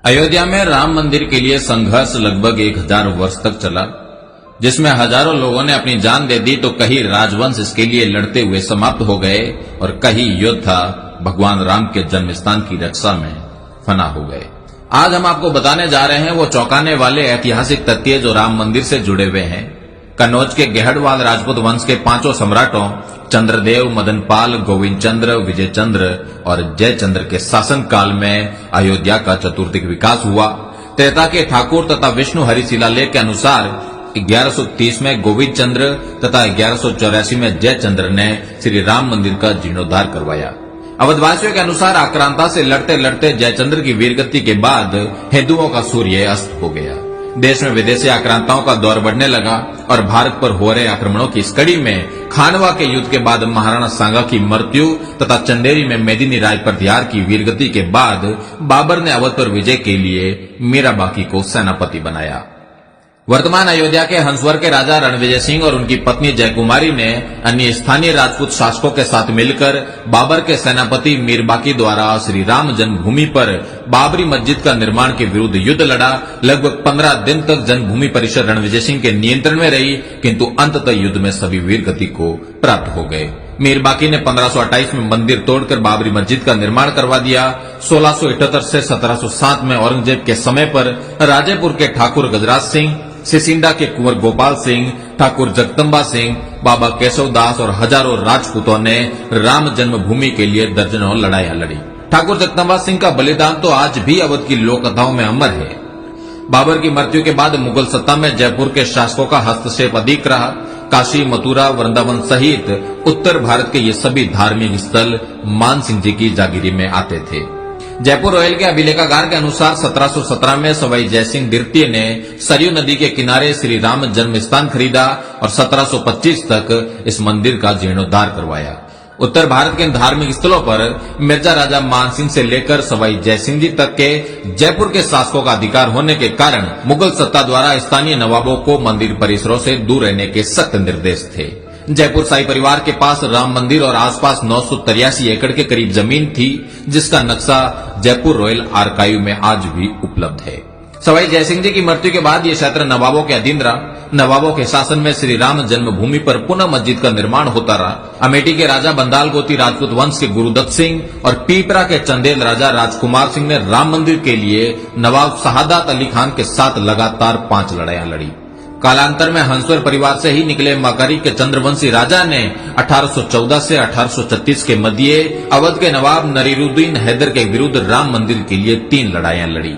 अयोध्या में राम मंदिर के लिए संघर्ष लगभग 1000 वर्ष तक चला, जिसमें हजारों लोगों ने अपनी जान दे दी तो कई राजवंश इसके लिए लड़ते हुए समाप्त हो गए और कई योद्धा भगवान राम के जन्म स्थान की रक्षा में फना हो गए। आज हम आपको बताने जा रहे हैं वो चौंकाने वाले ऐतिहासिक तथ्य जो राम मंदिर से जुड़े हुए हैं। कन्नौज के गहड़वाल राजपूत वंश के 5 सम्राटों चंद्रदेव, मदनपाल, गोविंद चंद्र, विजय चंद्र और जयचंद्र के शासन काल में अयोध्या का चतुर्दिक विकास हुआ। त्रेता के ठाकुर तथा विष्णु हरि शिलालेख के अनुसार 1130 में गोविंद चंद्र तथा 1184 में जयचंद्र ने श्री राम मंदिर का जीर्णोद्धार करवाया। अवधवासियों के अनुसार आक्रांता से लड़ते लड़ते जयचंद्र की वीरगति के बाद हिंदुओं का सूर्य अस्त हो गया। देश में विदेशी आक्रांताओं का दौर बढ़ने लगा और भारत पर हो रहे आक्रमणों की इस कड़ी में खानवा के युद्ध के बाद महाराणा सांगा की मृत्यु तथा चंदेरी में मेदिनी राजप्रतिहार की वीरगति के बाद बाबर ने अवध पर विजय के लिए मीराबाकी को सेनापति बनाया। वर्तमान अयोध्या के हंसवर के राजा रणविजय सिंह और उनकी पत्नी जयकुमारी ने अन्य स्थानीय राजपूत शासकों के साथ मिलकर बाबर के सेनापति मीरबाकी द्वारा श्री राम जन्मभूमि पर बाबरी मस्जिद का निर्माण के विरुद्ध युद्ध लड़ा। लगभग 15 दिन तक जन्मभूमि परिसर रणविजय सिंह के नियंत्रण में रही, किंतु अंततः युद्ध में सभी वीरगति को प्राप्त हो गए। मीरबाकी ने 1528 में मंदिर तोड़कर बाबरी मस्जिद का निर्माण करवा दिया। 1678 से 1707 में औरंगजेब के समय पर राजेपुर के ठाकुर गजराज सिंह, सिसिंडा के कुंवर गोपाल सिंह, ठाकुर जगदम्बा सिंह, बाबा केशवदास और हजारों राजपूतों ने राम जन्मभूमि के लिए दर्जनों लड़ाइयां लड़ी। ठाकुर जगदम्बा सिंह का बलिदान तो आज भी अवध की लोक कथाओं में अमर है। बाबर की मृत्यु के बाद मुगल सत्ता में जयपुर के शासकों का हस्तक्षेप अधिक रहा। काशी, मथुरा, वृंदावन सहित उत्तर भारत के ये सभी धार्मिक स्थल मान सिंह जी की जागीरी में आते थे। जयपुर रॉयल के अभिलेखागार के अनुसार 1717 में सवाई जयसिंह द्वितीय ने सरयू नदी के किनारे श्री राम जन्म स्थान खरीदा और 1725 तक इस मंदिर का जीर्णोद्धार करवाया। उत्तर भारत के धार्मिक स्थलों पर मिर्जा राजा मानसिंह से लेकर सवाई जयसिंह जी तक के जयपुर के शासकों का अधिकार होने के कारण मुगल सत्ता द्वारा स्थानीय नवाबों को मंदिर परिसरों से दूर रहने के सख्त निर्देश थे। जयपुर शाही परिवार के पास राम मंदिर और आसपास 983 एकड़ के करीब जमीन थी, जिसका नक्शा जयपुर रॉयल आर्काइव में आज भी उपलब्ध है। सवाई जयसिंह जी की मृत्यु के बाद यह क्षेत्र नवाबों के अधीन रहा। नवाबों के शासन में श्री राम जन्मभूमि पर पुनः मस्जिद का निर्माण होता रहा। अमेठी के राजा बंदाल गोती राजपूत वंश के गुरुदत्त सिंह और पीपरा के चंदेल राजा राजकुमार सिंह ने राम मंदिर के लिए नवाब शहादत अली खान के साथ लगातार 5 लड़ाइयां लड़ी। कालांतर में हंसवर परिवार से ही निकले मकारी के चंद्रवंशी राजा ने 1814 से 1836 के मध्य अवध के नवाब नरीरुद्दीन हैदर के विरुद्ध राम मंदिर के लिए 3 लड़ाइयां लड़ी।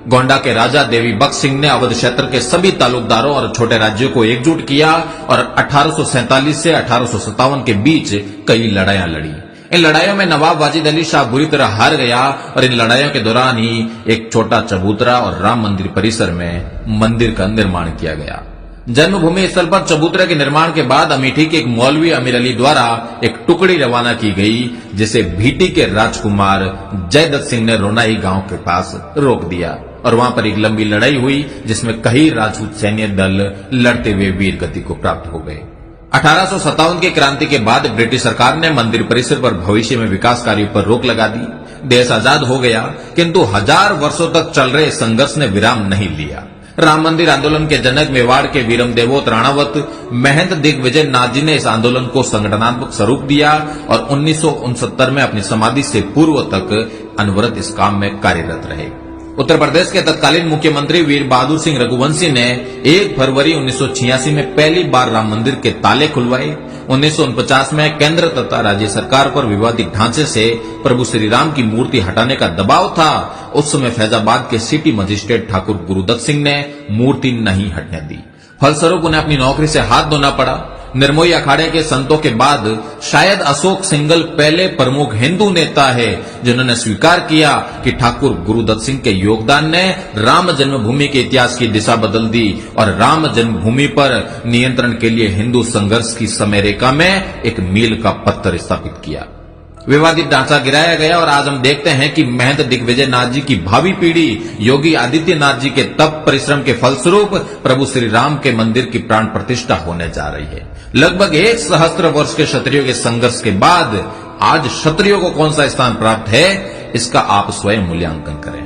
गोंडा के राजा देवी बख्श सिंह ने अवध क्षेत्र के सभी तालुकदारों और छोटे राज्यों को एकजुट किया और 1847 से 1857 के बीच कई लड़ाइयां लड़ी। इन लड़ाइयों में नवाब वाजिद अली शाह बुरी तरह हार गया और इन लड़ाइयों के दौरान ही एक छोटा चबूतरा और राम मंदिर परिसर में मंदिर का निर्माण किया गया। जन्मभूमि स्थल पर चबूतरे के निर्माण के बाद अमेठी के एक मौलवी अमीर अली द्वारा एक टुकड़ी रवाना की गई, जिसे भीटी के राजकुमार जयदत्त सिंह ने रोनाई गांव के पास रोक दिया और वहां पर एक लंबी लड़ाई हुई, जिसमें कई राजपूत सैन्य दल लड़ते हुए वीर गति को प्राप्त हो गए। 1857 की क्रांति के बाद ब्रिटिश सरकार ने मंदिर परिसर पर भविष्य में विकास कार्यों पर रोक लगा दी। देश आजाद हो गया, किंतु 1000 वर्षों तक चल रहे संघर्ष ने विराम नहीं लिया। राम मंदिर आंदोलन के जनक मेवाड़ के वीरम देवोत राणावत महंत दिग्विजय नाथ जी ने इस आंदोलन को संगठनात्मक स्वरूप दिया और 1969 में अपनी समाधि से पूर्व तक अनवरत इस काम में कार्यरत रहे। उत्तर प्रदेश के तत्कालीन मुख्यमंत्री वीर बहादुर सिंह रघुवंशी ने 1 फरवरी 1986 में पहली बार राम मंदिर के ताले खुलवाए। 1949 में केंद्र तथा राज्य सरकार पर विवादित ढांचे से प्रभु श्री राम की मूर्ति हटाने का दबाव था। उस समय फैजाबाद के सिटी मजिस्ट्रेट ठाकुर गुरुदत्त सिंह ने मूर्ति नहीं हटने दी। फलस्वरूप उन्हें अपनी नौकरी से हाथ धोना पड़ा। निर्मोही अखाड़े के संतों के बाद शायद अशोक सिंघल पहले प्रमुख हिंदू नेता है जिन्होंने स्वीकार किया कि ठाकुर गुरुदत्त सिंह के योगदान ने राम जन्मभूमि के इतिहास की दिशा बदल दी और राम जन्मभूमि पर नियंत्रण के लिए हिंदू संघर्ष की समय रेखा में एक मील का पत्थर स्थापित किया। विवादित ढांचा गिराया गया और आज हम देखते हैं कि महंत दिग्विजय नाथ जी की भावी पीढ़ी योगी आदित्यनाथ जी के तप परिश्रम के फलस्वरूप प्रभु श्री राम के मंदिर की प्राण प्रतिष्ठा होने जा रही है। लगभग 1 सहस्त्र वर्ष के क्षत्रियों के संघर्ष के बाद आज क्षत्रियों को कौन सा स्थान प्राप्त है, इसका आप स्वयं मूल्यांकन करें।